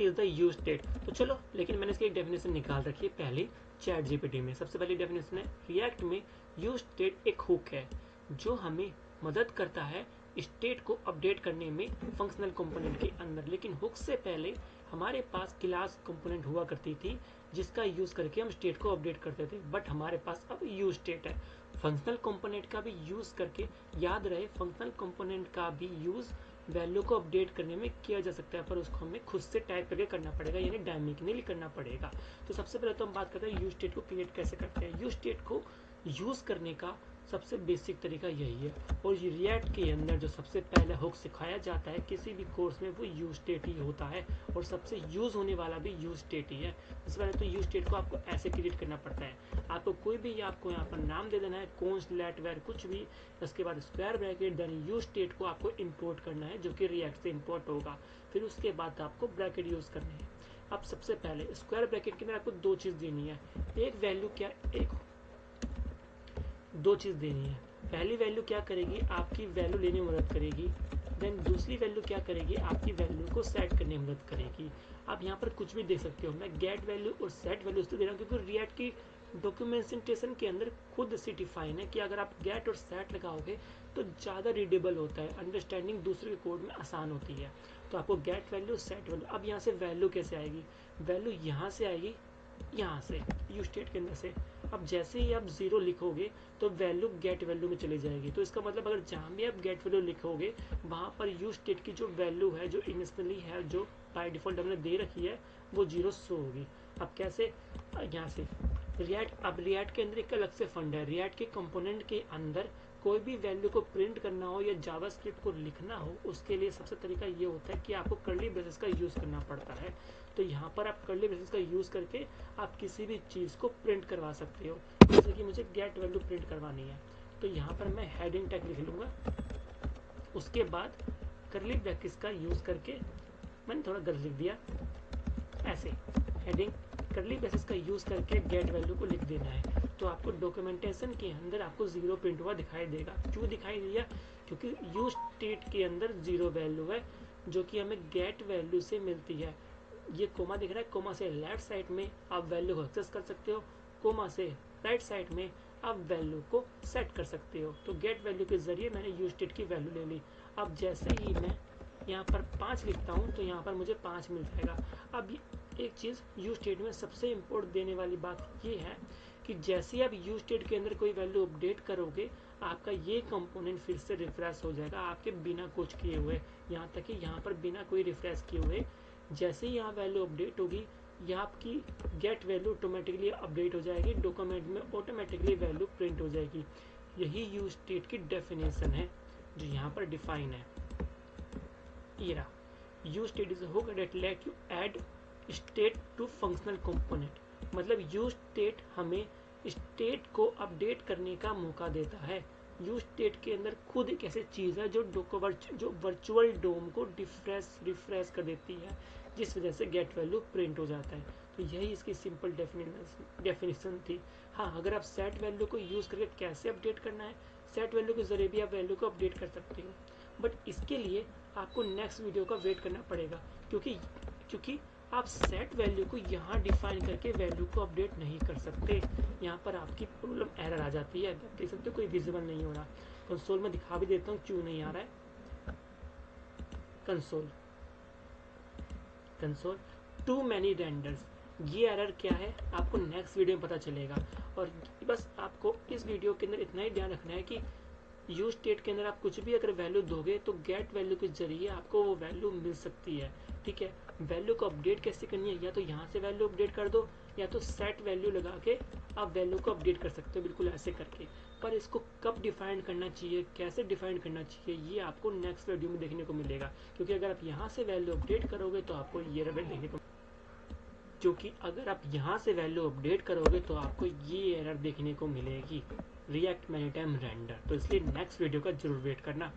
Is the use state. तो चलो, लेकिन मैंने इसकी एक डेफिनेशन निकाल रखी है पहले चैट जीपीटी में। सबसे पहली डेफिनेशन है, रिएक्ट में यूज स्टेट एक हुक है जो हमें मदद करता है स्टेट को अपडेट करने में फंक्शनल कंपोनेंट के अंदर। लेकिन हुक से पहले हमारे पास क्लास कंपोनेंट हुआ करती थी जिसका यूज करके हम स्टेट को अपडेट करते थे, बट हमारे पास अब यूज स्टेट है। फंक्शनल कंपोनेंट का भी यूज करके, याद रहे फंक्शनल कंपोनेंट का भी यूज वैल्यू को अपडेट करने में किया जा सकता है, पर उसको हमें खुद से टाइप करके करना पड़ेगा, यानी डायनेमिकली करना पड़ेगा। तो सबसे पहले तो हम बात करते हैं यूज स्टेट को क्रिएट कैसे करते हैं। यूज स्टेट को यूज करने का सबसे बेसिक तरीका यही है, और रिएक्ट के अंदर जो सबसे पहले हुक सिखाया जाता है किसी भी कोर्स में वो यूज स्टेट ही होता है, और सबसे यूज होने वाला भी यूज स्टेट ही है। सबसे पहले तो यूज स्टेट को आपको ऐसे क्रिएट करना पड़ता है। आपको कोई भी आपको यहाँ पर नाम दे देना है, कॉन्स्ट लेट वेर कुछ भी, उसके बाद square bracket, then use state को आपको इंपोर्ट करना है जो कि रिएक्ट से इंपोर्ट होगा। फिर उसके बाद आपको ब्रैकेट यूज करनी है। अब सबसे पहले स्क्वायर ब्रैकेट के अंदर आपको दो चीज देनी है, एक वैल्यू क्या, एक दो चीज देनी है। पहली वैल्यू क्या करेगी, आपकी वैल्यू लेने में मदद करेगी, देन दूसरी वैल्यू क्या करेगी, आपकी वैल्यू को सेट करने में मदद करेगी। आप यहाँ पर कुछ भी देख सकते हो, मैं गेट वैल्यू और सेट वैल्यू इसलिए दे रहा हूँ क्योंकि रिएक्ट की डॉक्यूमेंटेशन के अंदर खुद से डिफाइन है कि अगर आप गेट और सेट लगाओगे तो ज़्यादा रीडेबल होता है, अंडरस्टैंडिंग दूसरे के कोड में आसान होती है। तो आपको गेट वैल्यू, सेट वैल्यू। अब यहाँ से वैल्यू कैसे आएगी, वैल्यू यहाँ से आएगी, यहाँ से यूज स्टेट के अंदर से। अब जैसे ही आप 0 लिखोगे तो वैल्यू गेट वैल्यू में चली जाएगी। तो इसका मतलब अगर जहाँ भी आप गेट वैल्यू लिखोगे वहाँ पर यूज स्टेट की जो वैल्यू है, जो इनिशियली है, जो बाय डिफॉल्ट हमने दे रखी है, वो 0 शो होगी। अब कैसे, यहाँ से रिएक्ट। अब रिएक्ट के अंदर एक अलग से फंड है, रिएक्ट के कंपोनेंट के अंदर कोई भी वैल्यू को प्रिंट करना हो या जावास्क्रिप्ट को लिखना हो, उसके लिए सबसे तरीका ये होता है कि आपको कर्ली ब्रेसेस का यूज करना पड़ता है। तो यहाँ पर आप कर्ली ब्रेसेस का यूज करके आप किसी भी चीज को प्रिंट करवा सकते हो। जैसे कि मुझे गेट वैल्यू प्रिंट करवानी है, तो यहाँ पर मैं हेडिंग टैग लिख लूंगा, उसके बाद कर्ली ब्रैकेट्स का यूज करके, मैंने थोड़ा गलत लिख दिया, ऐसे हेडिंग कर्ली ब्रेसेस का यूज करके गेट वैल्यू को लिख देना है। तो आपको डॉक्यूमेंटेशन के अंदर आपको 0 प्रिंट हुआ दिखाई देगा। क्यों दिखाई दिया, क्योंकि यूज स्टेट के अंदर 0 वैल्यू है जो कि हमें गेट वैल्यू से मिलती है। ये कोमा दिख रहा है, कोमा से लेफ्ट साइड में आप वैल्यू को एक्सेस कर सकते हो, कोमा से राइट साइड में आप वैल्यू को सेट कर सकते हो। तो गेट वैल्यू के जरिए मैंने यूज स्टेट की वैल्यू ले ली। अब जैसे ही मैं यहाँ पर 5 लिखता हूँ तो यहाँ पर मुझे 5 मिल जाएगा। अब एक चीज़ यूज स्टेट में सबसे इम्पोर्टेंट देने वाली बात ये है कि जैसे आप यूज स्टेट के अंदर कोई वैल्यू अपडेट करोगे, आपका ये कंपोनेंट फिर से रिफ्रेश हो जाएगा आपके बिना कुछ किए हुए। यहाँ तक कि यहाँ पर बिना कोई रिफ्रेश किए हुए जैसे ही यहाँ वैल्यू अपडेट होगी, यह आपकी गेट वैल्यू ऑटोमेटिकली अपडेट हो जाएगी, डॉक्यूमेंट में ऑटोमेटिकली वैल्यू प्रिंट हो जाएगी। यही यूज स्टेट की डेफिनेशन है जो यहाँ पर डिफाइन है। ये रहा, use state is a hook that let you add state to functional component। मतलब यूज स्टेट हमें स्टेट को अपडेट करने का मौका देता है। यूज स्टेट के अंदर खुद एक ऐसी चीज है जो वर्चुअल डोम को रिफ्रेश कर देती है, जिस वजह से गेट वैल्यू प्रिंट हो जाता है। तो यही इसकी सिंपल डेफिनेशन थी। हाँ, अगर आप सेट वैल्यू को यूज करके कैसे अपडेट करना है, सेट वैल्यू के जरिए भी आप वैल्यू को अपडेट कर सकते हो, बट इसके लिए आपको नेक्स्ट वीडियो का वेट करना पड़ेगा, क्योंकि आप सेट वैल्यू को यहाँ डिफाइन करके वैल्यू को अपडेट नहीं कर सकते। यहाँ पर आपकी प्रॉब्लम एरर आ जाती है। देख सकते हो कोई विजिबल नहीं हो रहा। कंसोल में दिखा भी देता हूँ क्यों नहीं आ रहा है। कंसोल टू मैनी रेंडर्स, ये एरर क्या है आपको नेक्स्ट वीडियो में पता चलेगा। और बस आपको इस वीडियो के अंदर इतना ही ध्यान रखना है कि यूज स्टेट के अंदर आप कुछ भी अगर वैल्यू दोगे तो गेट वैल्यू के जरिए आपको वो वैल्यू मिल सकती है। ठीक है, वैल्यू को अपडेट कैसे करनी है, या तो यहाँ से वैल्यू अपडेट कर दो, या तो सेट वैल्यू लगा के आप वैल्यू को अपडेट कर सकते हो, बिल्कुल ऐसे करके। पर इसको कब डिफाइन करना चाहिए, कैसे डिफाइन करना चाहिए, ये आपको नेक्स्ट वीडियो में देखने को मिलेगा। क्योंकि अगर आप यहाँ से वैल्यू अपडेट करोगे तो आपको ये एरर देखने को, क्योंकि अगर आप यहाँ से वैल्यू अपडेट करोगे तो आपको ये एरर देखने को मिलेगी, रिएक्ट मैनी टाइम रेंडर। तो इसलिए नेक्स्ट वीडियो का जरूर वेट करना।